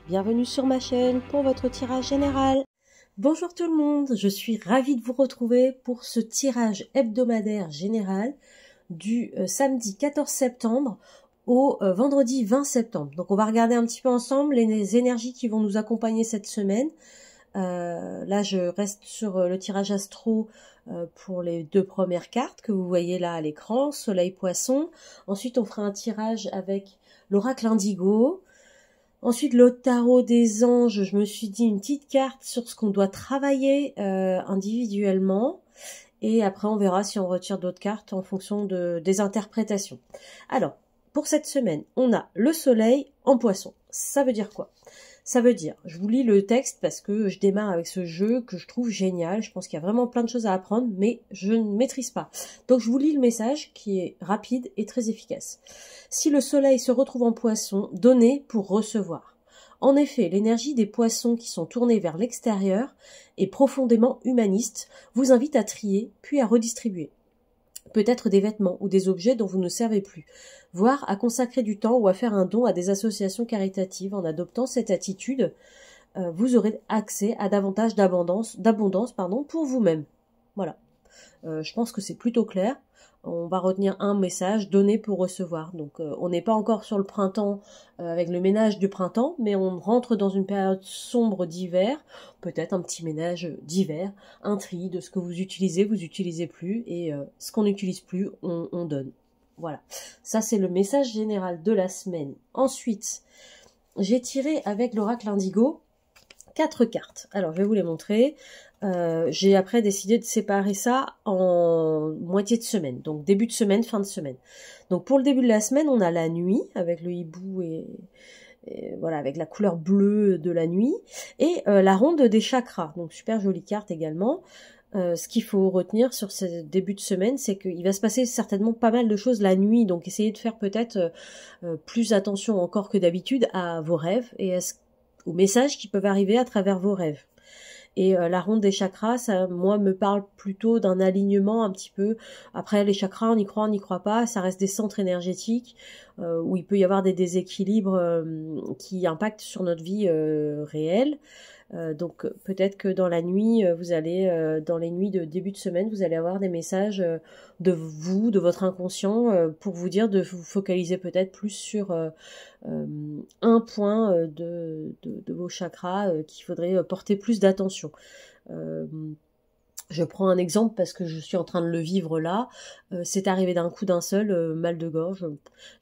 bienvenue sur ma chaîne pour votre tirage général. Bonjour tout le monde, je suis ravie de vous retrouver pour ce tirage hebdomadaire général du samedi 14 septembre au vendredi 20 septembre. Donc on va regarder un petit peu ensemble les énergies qui vont nous accompagner cette semaine. Là je reste sur le tirage astro pour les deux premières cartes que vous voyez là à l'écran, Soleil Poisson. Ensuite on fera un tirage avec l'oracle Indigo. Ensuite, le tarot des anges, je me suis dit une petite carte sur ce qu'on doit travailler individuellement. Et après, on verra si on retire d'autres cartes en fonction des interprétations. Alors, pour cette semaine, on a le soleil en poisson. Ça veut dire quoi? Ça veut dire, je vous lis le texte parce que je démarre avec ce jeu que je trouve génial. Je pense qu'il y a vraiment plein de choses à apprendre, mais je ne maîtrise pas. Donc je vous lis le message qui est rapide et très efficace. Si le soleil se retrouve en poisson, donnez pour recevoir. En effet, l'énergie des poissons qui sont tournés vers l'extérieur et profondément humaniste vous invite à trier puis à redistribuer. Peut-être des vêtements ou des objets dont vous ne servez plus, voire à consacrer du temps ou à faire un don à des associations caritatives. En adoptant cette attitude, vous aurez accès à davantage d'abondance pour vous-même. Voilà. Je pense que c'est plutôt clair. On va retenir un message, donner pour recevoir. Donc on n'est pas encore sur le printemps avec le ménage du printemps, mais on rentre dans une période sombre d'hiver, peut-être un petit ménage d'hiver, un tri de ce que vous utilisez plus, et ce qu'on n'utilise plus, on donne. Voilà, ça c'est le message général de la semaine. Ensuite, j'ai tiré avec l'oracle Indigo 4 cartes. Alors je vais vous les montrer. J'ai après décidé de séparer ça en moitié de semaine, donc début de semaine, fin de semaine. Donc pour le début de la semaine, on a la nuit avec le hibou et voilà, avec la couleur bleue de la nuit, et la ronde des chakras, donc super jolie carte également. Ce qu'il faut retenir sur ce début de semaine, c'est qu'il va se passer certainement pas mal de choses la nuit, donc essayez de faire peut-être plus attention encore que d'habitude à vos rêves et aux messages qui peuvent arriver à travers vos rêves. Et la ronde des chakras, ça, moi, me parle plutôt d'un alignement un petit peu. Après, les chakras, on y croit pas, ça reste des centres énergétiques où il peut y avoir des déséquilibres qui impactent sur notre vie réelle. Donc peut-être que dans la nuit, vous allez, dans les nuits de début de semaine, vous allez avoir des messages de vous, de votre inconscient, pour vous dire de vous focaliser peut-être plus sur un point de vos chakras qu'il faudrait porter plus d'attention. Je prends un exemple parce que je suis en train de le vivre là. C'est arrivé d'un coup d'un seul, mal de gorge.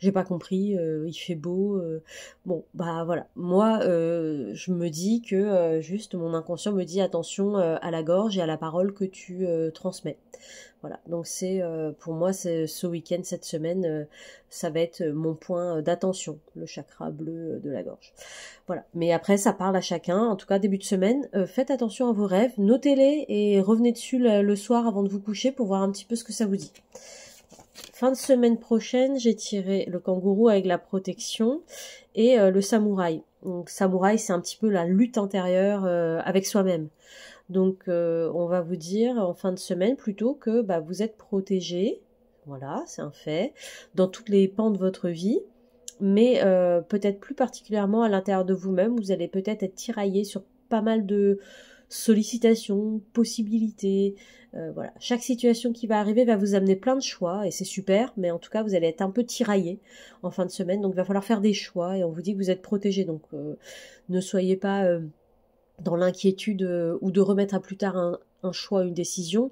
J'ai pas compris. Il fait beau. Bon, bah voilà. Moi, je me dis que juste mon inconscient me dit attention à la gorge et à la parole que tu transmets. Voilà. Donc c'est pour moi, c'est ce week-end, cette semaine, ça va être mon point d'attention, le chakra bleu de la gorge. Voilà. Mais après, ça parle à chacun. En tout cas, début de semaine, faites attention à vos rêves, notez-les et revenez dessus le soir avant de vous coucher pour voir un petit peu ce que ça vous dit. Fin de semaine prochaine, j'ai tiré le kangourou avec la protection et le samouraï. Donc samouraï, c'est un petit peu la lutte intérieure avec soi-même. Donc on va vous dire en fin de semaine plutôt que bah, vous êtes protégé. Voilà, c'est un fait. Dans toutes les pans de votre vie. Mais peut-être plus particulièrement à l'intérieur de vous-même, vous allez peut-être être tiraillé sur pas mal de sollicitations, possibilités. Voilà, chaque situation qui va arriver va vous amener plein de choix et c'est super, mais en tout cas vous allez être un peu tiraillé en fin de semaine, donc il va falloir faire des choix et on vous dit que vous êtes protégé, donc ne soyez pas dans l'inquiétude ou de remettre à plus tard un choix, une décision.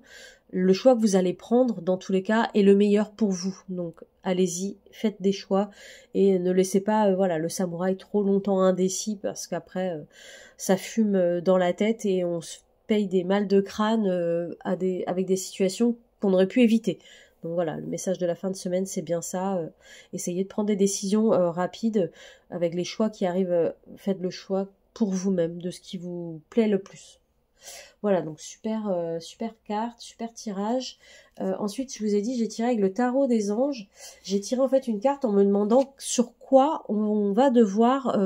Le choix que vous allez prendre, dans tous les cas, est le meilleur pour vous. Donc, allez-y, faites des choix et ne laissez pas voilà, le samouraï trop longtemps indécis parce qu'après, ça fume dans la tête et on se paye des mal de crâne avec des situations qu'on aurait pu éviter. Donc voilà, le message de la fin de semaine, c'est bien ça. Essayez de prendre des décisions rapides avec les choix qui arrivent. Faites le choix pour vous-même de ce qui vous plaît le plus. Voilà, donc super carte, super tirage. Ensuite, je vous ai dit, j'ai tiré avec le tarot des anges. J'ai tiré en fait une carte en me demandant sur quoi on va devoir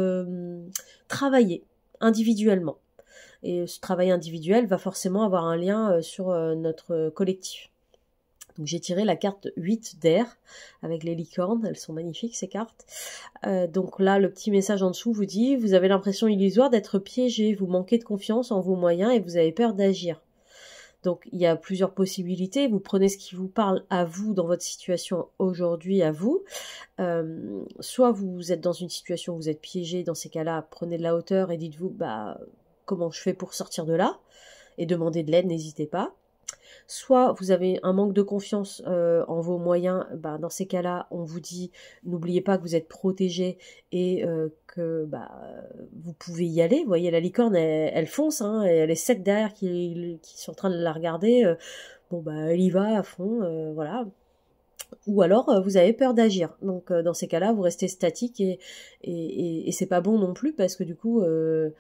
travailler individuellement. Et ce travail individuel va forcément avoir un lien sur notre collectif. Donc j'ai tiré la carte 8 d'air avec les licornes, elles sont magnifiques ces cartes. Donc là, le petit message en dessous vous dit, vous avez l'impression illusoire d'être piégé, vous manquez de confiance en vos moyens et vous avez peur d'agir. Donc il y a plusieurs possibilités, vous prenez ce qui vous parle à vous dans votre situation aujourd'hui à vous. Soit vous êtes dans une situation où vous êtes piégé, dans ces cas-là, prenez de la hauteur et dites-vous, bah comment je fais pour sortir de là? Et demandez de l'aide, n'hésitez pas. Soit vous avez un manque de confiance en vos moyens, bah, dans ces cas-là, on vous dit, n'oubliez pas que vous êtes protégé et que bah, vous pouvez y aller. Vous voyez, la licorne, elle fonce, hein, et elle est 7 derrière qui sont en train de la regarder. Bon, bah, elle y va à fond, voilà. Ou alors vous avez peur d'agir. Donc dans ces cas-là, vous restez statique et c'est pas bon non plus parce que du coup, le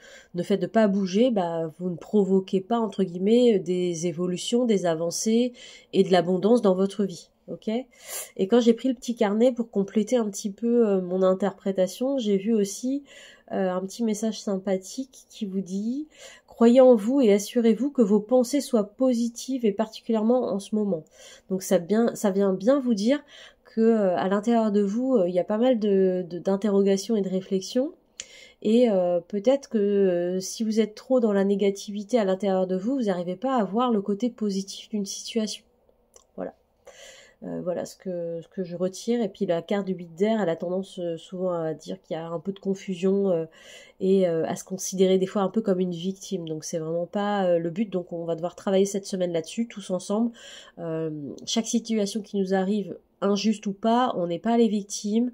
fait de pas bouger, bah vous ne provoquez pas entre guillemets des évolutions, des avancées et de l'abondance dans votre vie. Ok. Et quand j'ai pris le petit carnet pour compléter un petit peu mon interprétation, j'ai vu aussi un petit message sympathique qui vous dit: croyez en vous et assurez-vous que vos pensées soient positives et particulièrement en ce moment. Donc ça vient bien vous dire que à l'intérieur de vous, il y a pas mal d'interrogations et de réflexions. Et peut-être que si vous êtes trop dans la négativité à l'intérieur de vous, vous n'arrivez pas à voir le côté positif d'une situation. Voilà. Voilà ce que je retire. Et puis la carte du 8 d'air, elle a tendance souvent à dire qu'il y a un peu de confusion et à se considérer des fois un peu comme une victime. Donc c'est vraiment pas le but. Donc on va devoir travailler cette semaine là-dessus, tous ensemble. Chaque situation qui nous arrive, injuste ou pas, on n'est pas les victimes.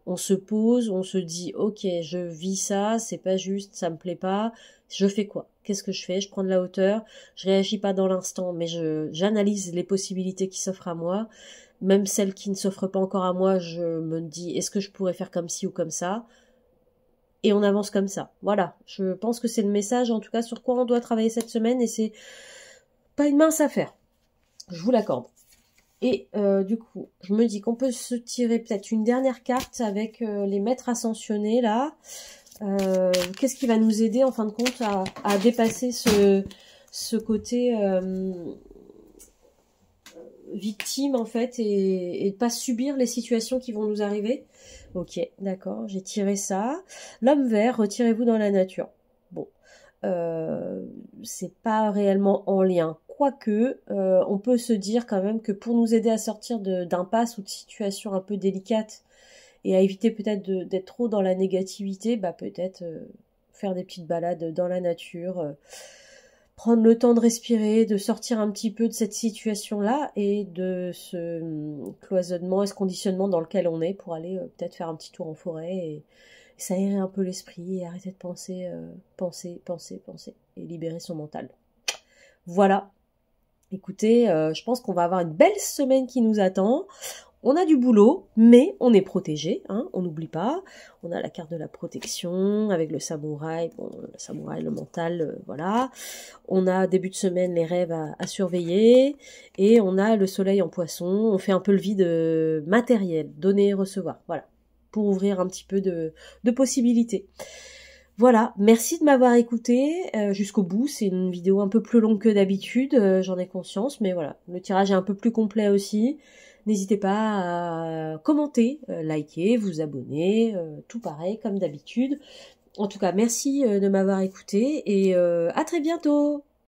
On se pose, on se dit, ok, je vis ça, c'est pas juste, ça me plaît pas, je fais quoi? Qu'est-ce que je fais? Je prends de la hauteur, je réagis pas dans l'instant, mais j'analyse les possibilités qui s'offrent à moi, même celles qui ne s'offrent pas encore à moi, je me dis, est-ce que je pourrais faire comme ci ou comme ça? Et on avance comme ça. Voilà, je pense que c'est le message, en tout cas, sur quoi on doit travailler cette semaine, et c'est pas une mince affaire. Je vous l'accorde. Et du coup, je me dis qu'on peut se tirer peut-être une dernière carte avec les maîtres ascensionnés là. Qu'est-ce qui va nous aider en fin de compte à dépasser ce côté victime en fait et de pas subir les situations qui vont nous arriver. Ok, d'accord, j'ai tiré ça. L'homme vert, retirez-vous dans la nature. Bon, c'est pas réellement en lien. Quoique, on peut se dire quand même que pour nous aider à sortir d'impasses ou de situations un peu délicates et à éviter peut-être d'être trop dans la négativité, bah peut-être faire des petites balades dans la nature, prendre le temps de respirer, de sortir un petit peu de cette situation-là et de ce cloisonnement et ce conditionnement dans lequel on est pour aller peut-être faire un petit tour en forêt et s'aérer un peu l'esprit et arrêter de penser, penser et libérer son mental. Voilà. Écoutez, je pense qu'on va avoir une belle semaine qui nous attend. On a du boulot, mais on est protégé, hein, on n'oublie pas. On a la carte de la protection avec le samouraï, bon, le samouraï, le mental, voilà. On a début de semaine les rêves à surveiller et on a le soleil en poisson. On fait un peu le vide matériel, donner et recevoir, voilà, pour ouvrir un petit peu de possibilités. Voilà, merci de m'avoir écouté jusqu'au bout. C'est une vidéo un peu plus longue que d'habitude, j'en ai conscience, mais voilà, le tirage est un peu plus complet aussi. N'hésitez pas à commenter, liker, vous abonner, tout pareil comme d'habitude. En tout cas, merci de m'avoir écouté et à très bientôt.